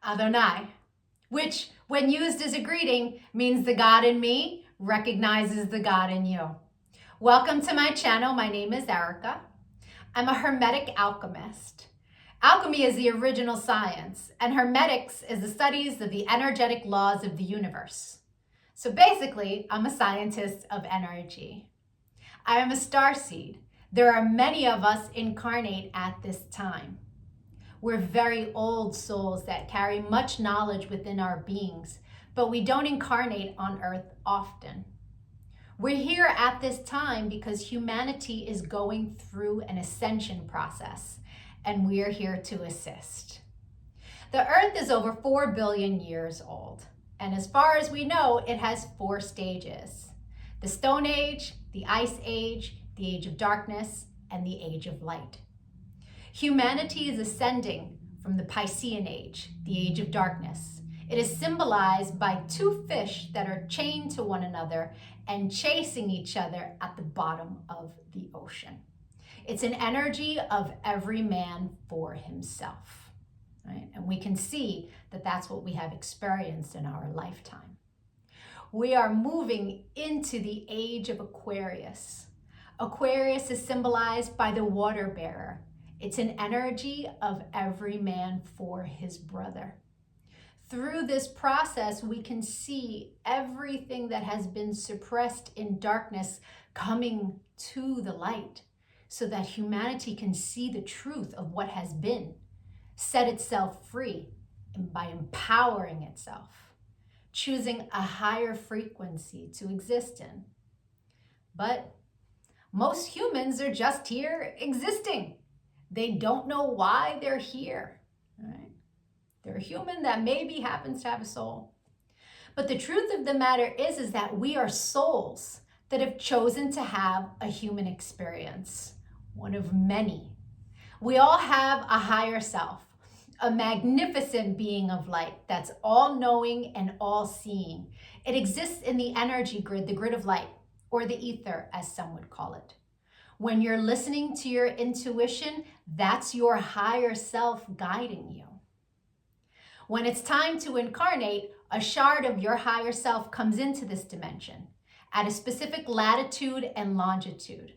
Adonai, which when used as a greeting means the God in me recognizes the God in you. Welcome to my channel. My name is Erica. I'm a Hermetic alchemist. Alchemy is the original science, and Hermetics is the studies of the energetic laws of the universe. So basically, I'm a scientist of energy. I am a starseed. There are many of us incarnate at this time. We're very old souls that carry much knowledge within our beings, but we don't incarnate on Earth often. We're here at this time because humanity is going through an ascension process, and we're here to assist. The Earth is over 4 billion years old, and as far as we know, it has 4 stages: the Stone Age, the Ice Age, the Age of Darkness, and the Age of Light. Humanity is ascending from the Piscean Age, the Age of Darkness. It is symbolized by 2 fish that are chained to one another and chasing each other at the bottom of the ocean. It's an energy of every man for himself, right? And we can see that that's what we have experienced in our lifetime. We are moving into the age of Aquarius. Aquarius is symbolized by the water bearer. It's an energy of every man for his brother. Through this process, we can see everything that has been suppressed in darkness coming to the light so that humanity can see the truth of what has been, set itself free, and by empowering itself, choosing a higher frequency to exist in. But most humans are just here existing. They don't know why they're here, right? They're a human that maybe happens to have a soul. But the truth of the matter is that we are souls that have chosen to have a human experience, one of many. We all have a higher self, a magnificent being of light that's all-knowing and all-seeing. It exists in the energy grid, the grid of light, or the ether, as some would call it. When you're listening to your intuition, that's your higher self guiding you. When it's time to incarnate, a shard of your higher self comes into this dimension at a specific latitude and longitude.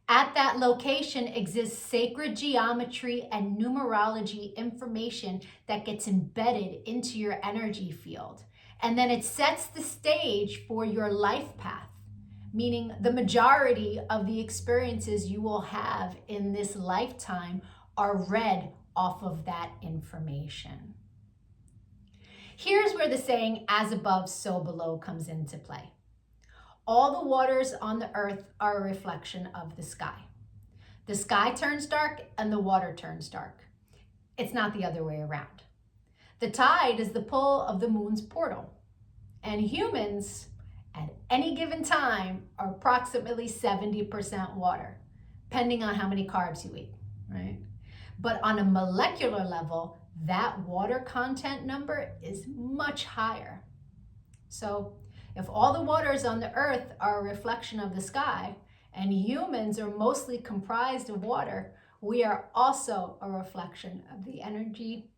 At that location exists sacred geometry and numerology information that gets embedded into your energy field. And then it sets the stage for your life path, meaning the majority of the experiences you will have in this lifetime are read off of that information. Here's where the saying, as above, so below, comes into play. All the waters on the earth are a reflection of the sky. The sky turns dark and the water turns dark. It's not the other way around. The tide is the pull of the moon's portal, and humans at any given time are approximately 70% water, depending on how many carbs you eat, right? But on a molecular level, that water content number is much higher. So if all the waters on the earth are a reflection of the sky and humans are mostly comprised of water, we are also a reflection of the energy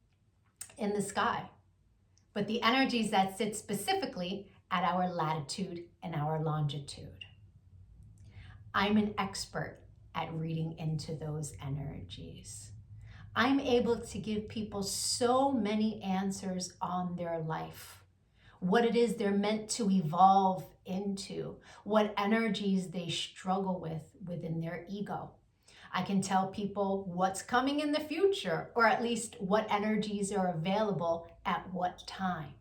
in the sky. But the energies that sit specifically at our latitude and our longitude. I'm an expert at reading into those energies. I'm able to give people so many answers on their life, what it is they're meant to evolve into, what energies they struggle with within their ego. I can tell people what's coming in the future, or at least what energies are available at what time.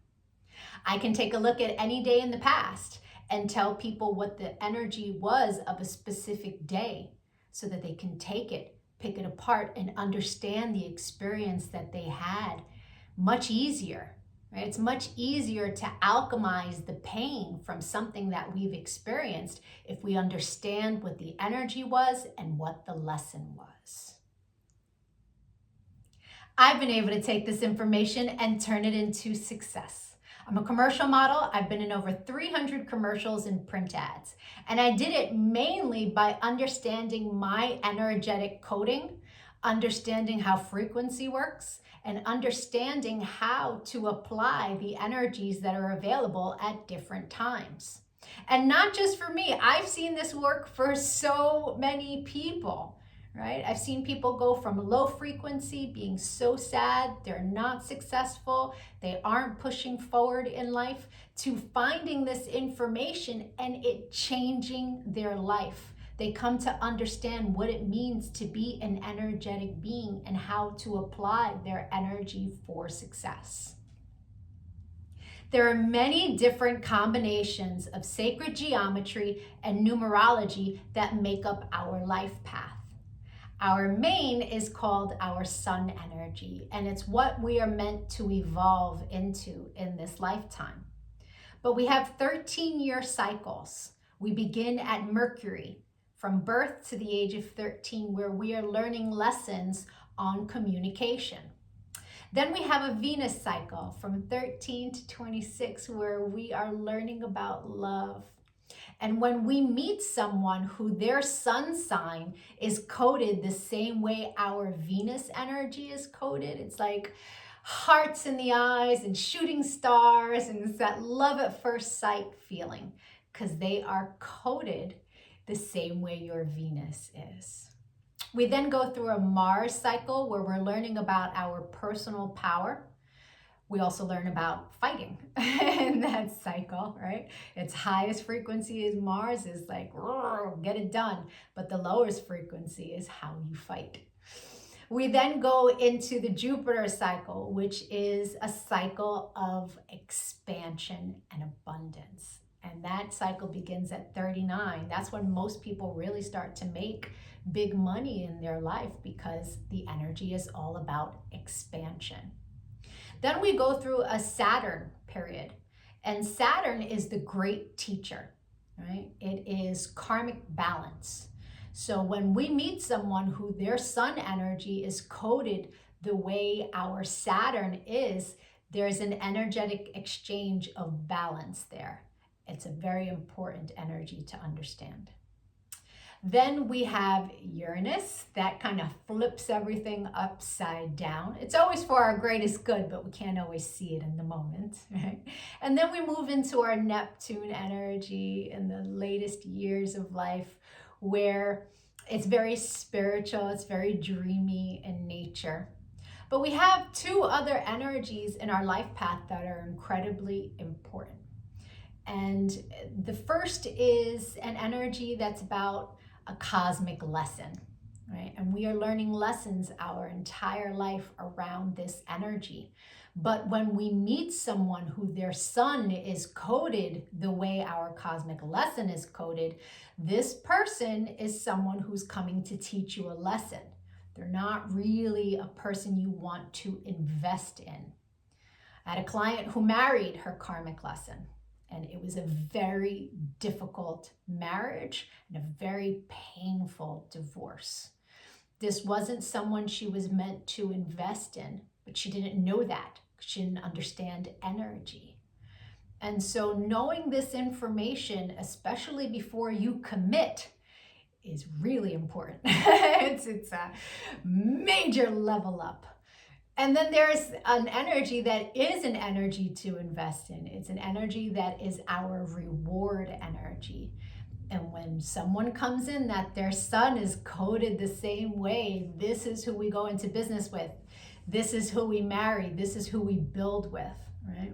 I can take a look at any day in the past and tell people what the energy was of a specific day so that they can take it, pick it apart, and understand the experience that they had much easier, right? It's much easier to alchemize the pain from something that we've experienced if we understand what the energy was and what the lesson was. I've been able to take this information and turn it into success. I'm a commercial model. I've been in over 300 commercials and print ads. And I did it mainly by understanding my energetic coding understanding how frequency works, and understanding how to apply the energies that are available at different times. And not just for me, I've seen this work for so many people, right? I've seen people go from low frequency, being so sad, they're not successful, they aren't pushing forward in life, to finding this information and it changing their life. They come to understand what it means to be an energetic being and how to apply their energy for success. There are many different combinations of sacred geometry and numerology that make up our life path. Our main is called our sun energy, and it's what we are meant to evolve into in this lifetime. But we have 13-year cycles. We begin at Mercury, from birth to the age of 13, where we are learning lessons on communication. Then we have a Venus cycle from 13 to 26, where we are learning about love. And when we meet someone who their sun sign is coded the same way our Venus energy is coded, it's like hearts in the eyes and shooting stars, and it's that love at first sight feeling, because they are coded the same way your Venus is. We then go through a Mars cycle where we're learning about our personal power. We also learn about fighting in that cycle, right? Its highest frequency is Mars, is like, get it done. But the lowest frequency is how you fight. We then go into the Jupiter cycle, which is a cycle of expansion and abundance. And that cycle begins at 39. That's when most people really start to make big money in their life, because the energy is all about expansion. Then we go through a Saturn period, and Saturn is the great teacher, right? It is karmic balance. So when we meet someone who their sun energy is coded the way our Saturn is, there's an energetic exchange of balance there. It's a very important energy to understand. Then we have Uranus, that kind of flips everything upside down. It's always for our greatest good, but we can't always see it in the moment, right? And then we move into our Neptune energy in the latest years of life, where it's very spiritual, it's very dreamy in nature. But we have two other energies in our life path that are incredibly important. And the first is an energy that's about a cosmic lesson, right? And we are learning lessons our entire life around this energy. But when we meet someone who their sun is coded the way our cosmic lesson is coded, this person is someone who's coming to teach you a lesson. They're not really a person you want to invest in. I had a client who married her karmic lesson, and it was a very difficult marriage and a very painful divorce. This wasn't someone she was meant to invest in, but she didn't know that. She didn't understand energy. And so knowing this information, especially before you commit, is really important. It's a major level up. And then there's an energy that is an energy to invest in. It's an energy that is our reward energy. And when someone comes in that their sun is coded the same way, this is who we go into business with. This is who we marry. This is who we build with, right?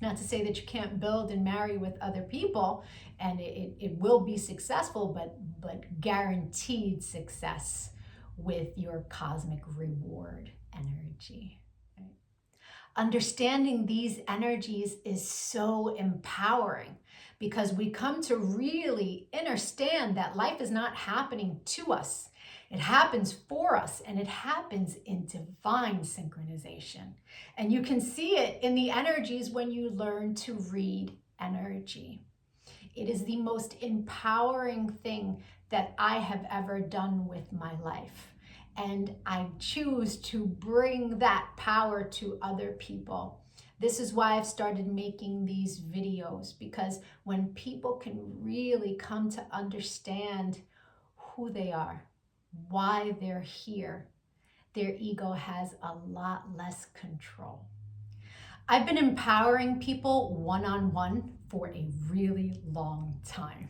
Not to say that you can't build and marry with other people, and it will be successful, but guaranteed success with your cosmic reward energy. Right? Understanding these energies is so empowering, because we come to really understand that life is not happening to us. It happens for us, and it happens in divine synchronization. And you can see it in the energies when you learn to read energy. It is the most empowering thing that I have ever done with my life. And I choose to bring that power to other people. This is why I've started making these videos, because when people can really come to understand who they are, why they're here, their ego has a lot less control. I've been empowering people one-on-one for a really long time.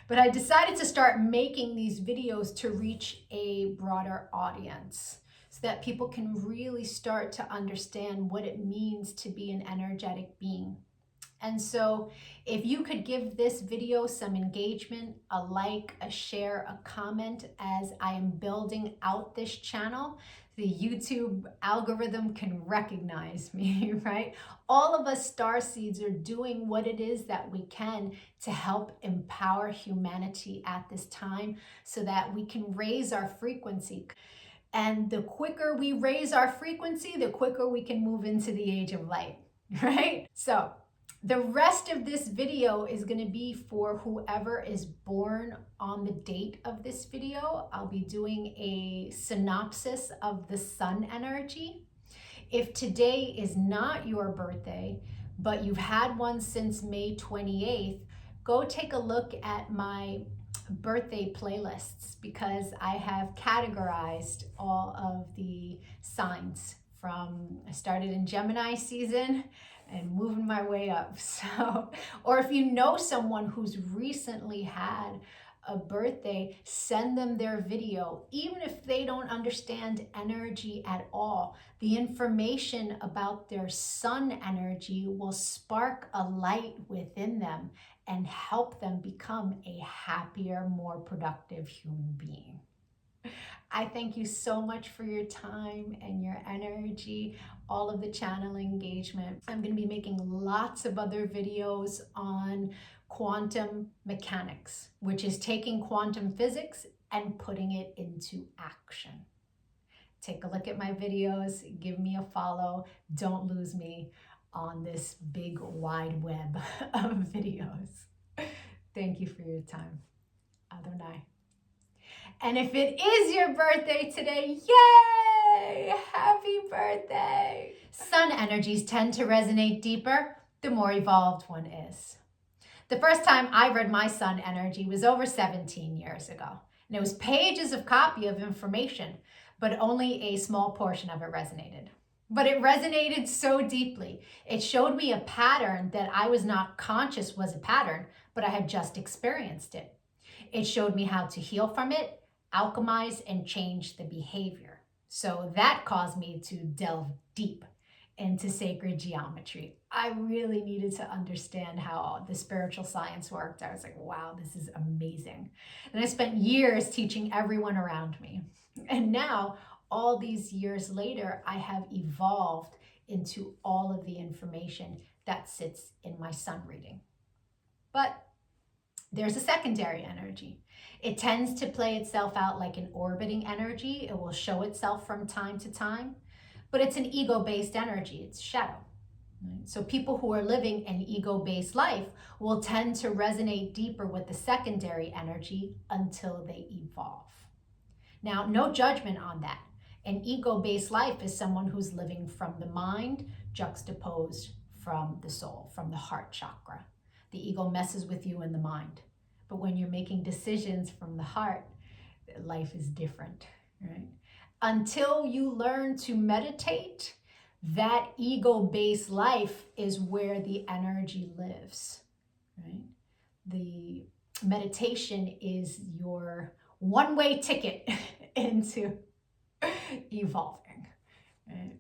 But I decided to start making these videos to reach a broader audience so that people can really start to understand what it means to be an energetic being. And so if you could give this video some engagement, a like, a share, a comment as I am building out this channel, the YouTube algorithm can recognize me, right? All of us starseeds are doing what it is that we can to help empower humanity at this time so that we can raise our frequency. And the quicker we raise our frequency, the quicker we can move into the age of light, right? So the rest of this video is going to be for whoever is born on the date of this video. I'll be doing a synopsis of the sun energy. If today is not your birthday, but you've had one since May 28th, go take a look at my birthday playlists because I have categorized all of the signs I started in Gemini season and moving my way up. So, or if you know someone who's recently had a birthday, send them their video. Even if they don't understand energy at all, the information about their sun energy will spark a light within them and help them become a happier, more productive human being. I thank you so much for your time and your energy, all of the channel engagement. I'm going to be making lots of other videos on quantum mechanics, which is taking quantum physics and putting it into action. Take a look at my videos, give me a follow. Don't lose me on this big wide web of videos. Thank you for your time. Adonai. And if it is your birthday today, yay! Happy birthday! Sun energies tend to resonate deeper the more evolved one is. The first time I read my sun energy was over 17 years ago. And it was pages of copy of information, but only a small portion of it resonated. But it resonated so deeply. It showed me a pattern that I was not conscious was a pattern, but I had just experienced it. It showed me how to heal from it, alchemize, and change the behavior. So that caused me to delve deep into sacred geometry. I really needed to understand how the spiritual science worked. I was like, wow, this is amazing. And I spent years teaching everyone around me. And now, all these years later, I have evolved into all of the information that sits in my sun reading. But there's a secondary energy. It tends to play itself out like an orbiting energy. It will show itself from time to time, but it's an ego-based energy. It's shadow. Right? So people who are living an ego-based life will tend to resonate deeper with the secondary energy until they evolve. Now, no judgment on that. An ego-based life is someone who's living from the mind juxtaposed from the soul, from the heart chakra. The ego messes with you in the mind. But when you're making decisions from the heart, life is different, right? Until you learn to meditate, that ego-based life is where the energy lives, right? The meditation is your one-way ticket into evolving, right?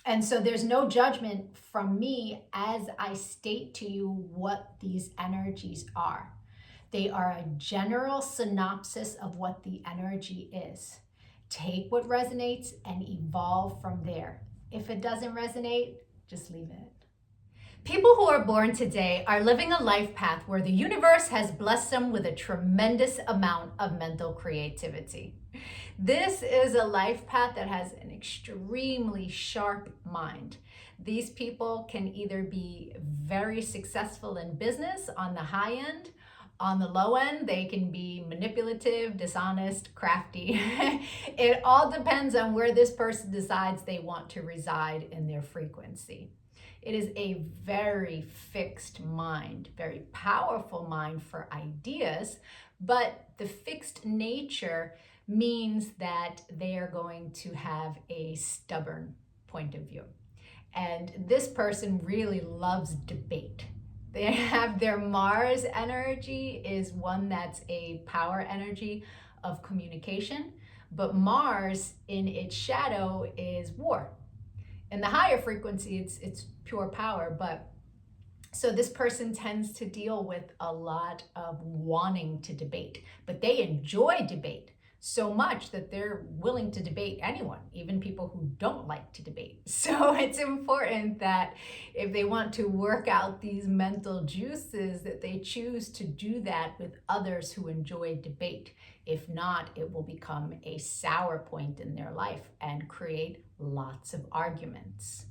And so there's no judgment from me as I state to you what these energies are. They are a general synopsis of what the energy is. Take what resonates and evolve from there. If it doesn't resonate, just leave it. People who are born today are living a life path where the universe has blessed them with a tremendous amount of mental creativity. This is a life path that has an extremely sharp mind. These people can either be very successful in business on the high end. On the low end, they can be manipulative, dishonest, crafty. It all depends on where this person decides they want to reside in their frequency. It is a very fixed mind, very powerful mind for ideas, but the fixed nature means that they are going to have a stubborn point of view. And this person really loves debate. They have their Mars energy is one that's a power energy of communication, but Mars in its shadow is war. In the higher frequency, it's pure power, but so this person tends to deal with a lot of wanting to debate, but they enjoy debate so much that they're willing to debate anyone, even people who don't like to debate. So it's important that if they want to work out these mental juices, that they choose to do that with others who enjoy debate. If not, it will become a sour point in their life and create lots of arguments.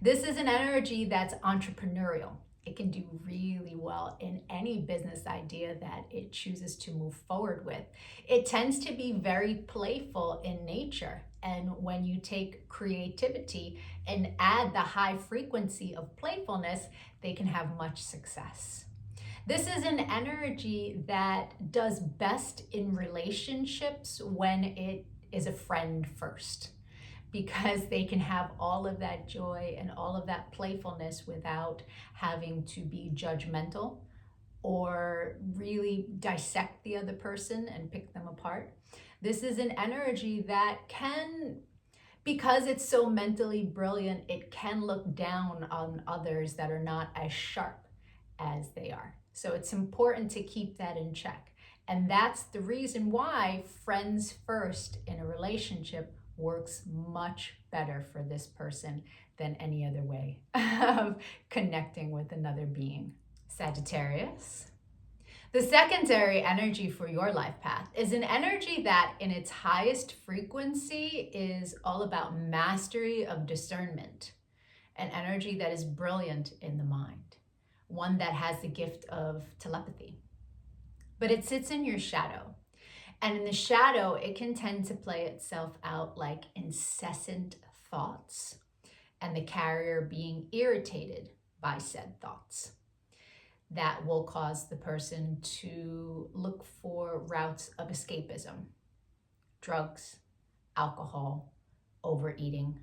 This is an energy that's entrepreneurial. It can do really well in any business idea that it chooses to move forward with. It tends to be very playful in nature. And when you take creativity and add the high frequency of playfulness, they can have much success. This is an energy that does best in relationships when it is a friend first, because they can have all of that joy and all of that playfulness without having to be judgmental or really dissect the other person and pick them apart. This is an energy that can, because it's so mentally brilliant, it can look down on others that are not as sharp as they are. So it's important to keep that in check. And that's the reason why friends first in a relationship works much better for this person than any other way of connecting with another being. Sagittarius. The secondary energy for your life path is an energy that in its highest frequency is all about mastery of discernment, an energy that is brilliant in the mind, one that has the gift of telepathy. But it sits in your shadow. And in the shadow, it can tend to play itself out like incessant thoughts and the carrier being irritated by said thoughts. That will cause the person to look for routes of escapism, drugs, alcohol, overeating,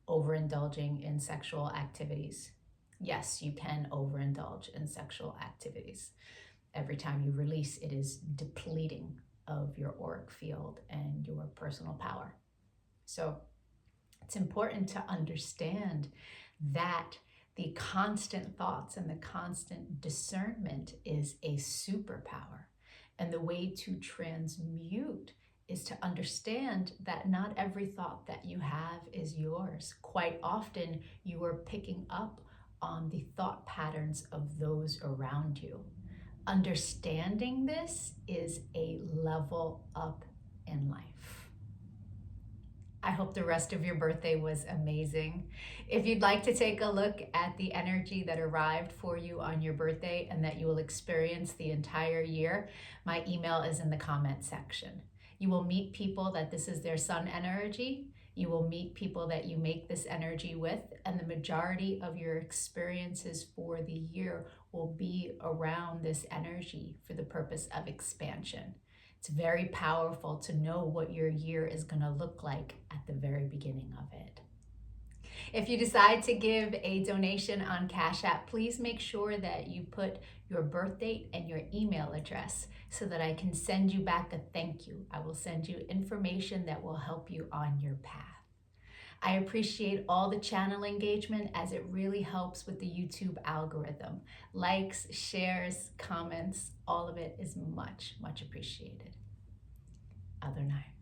overindulging in sexual activities. Yes, you can overindulge in sexual activities. Every time you release, it is depleting of your auric field and your personal power. So it's important to understand that the constant thoughts and the constant discernment is a superpower. And the way to transmute is to understand that not every thought that you have is yours. Quite often, you are picking up on the thought patterns of those around you. Understanding this is a level up in life. I hope the rest of your birthday was amazing. If you'd like to take a look at the energy that arrived for you on your birthday and that you will experience the entire year, my email is in the comment section. You will meet people that this is their sun energy. You will meet people that you make this energy with, and the majority of your experiences for the year will be around this energy for the purpose of expansion. It's very powerful to know what your year is going to look like at the very beginning of it. If you decide to give a donation on Cash App, please make sure that you put your birth date and your email address so that I can send you back a thank you. I will send you information that will help you on your path. I appreciate all the channel engagement as it really helps with the YouTube algorithm. Likes, shares, comments, all of it is much, much appreciated. Other night.